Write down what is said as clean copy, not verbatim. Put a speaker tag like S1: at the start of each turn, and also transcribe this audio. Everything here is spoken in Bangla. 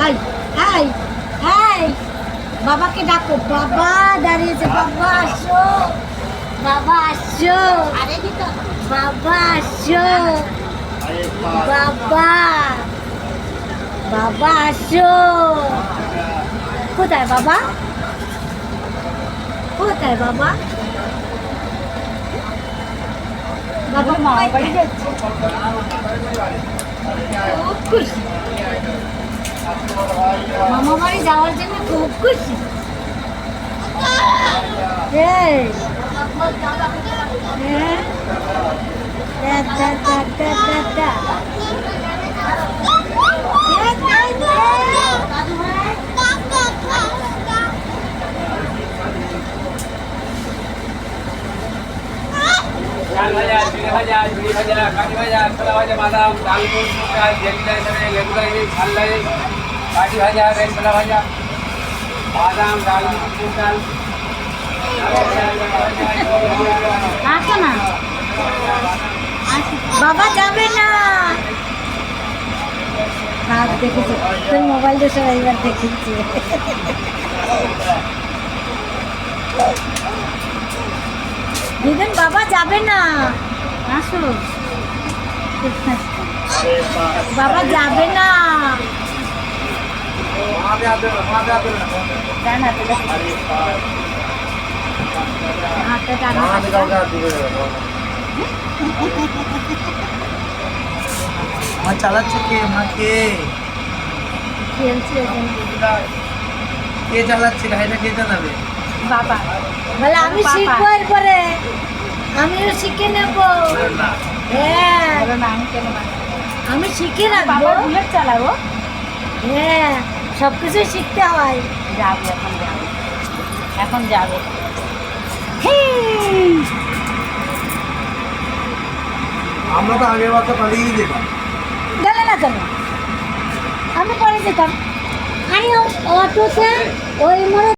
S1: আই আই আই বাবাকে ডাকো, বাবা দাঁড়িয়েছে, বাবা আসো, বাবা আসো, বাবা আসো, বাবা বাবা আসো। কোথায় বাবা, কোথায় বাবা? বাবা মামা বাড়ি যাচ্ছে, খুব খুশি, মামা বাড়ি যাওয়ার জন্য খুব খুশি।
S2: চাল ভাজা, জিরে ভাজা, ঝুড়ি ভাজা, কাঠি ভাজা, ছোলা ভাজা, বাদাম, ডালমুট, চাল, যেগুলো এখানে লেগুলো ভাল লাগে, কাঠি ভাজা, ছোলা ভাজা, বাদাম, ডালমুট, চাল।
S1: আসো না, বাবা যাবে না। হাত দেখেছে তোর মোবাইল তো সবাই এবার দেখেছে। দিদিন বাবা যাবে না, আসো, বাবা যাবে না।
S3: মা চালাচ্ছে কে? মা কে?
S1: খেলছে
S3: কে চালাচ্ছে? গাড়িটা কে চালাবে?
S1: বাবা বলে আমি শিখবো, এরপরে আমিও শিখে নেবো। হ্যাঁ আমি শিখে রাখবো, বুলেট চালাবো। হ্যাঁ সব কিছুই শিখতে হয়। যাবো, এখন যাবো, এখন যাবো।
S3: আমরা তো আগের বার তো পালিয়ে যেতাম।
S1: গেলে না কেন? আমি পরে যেতাম, আমি অটোতে ওই মোড়ে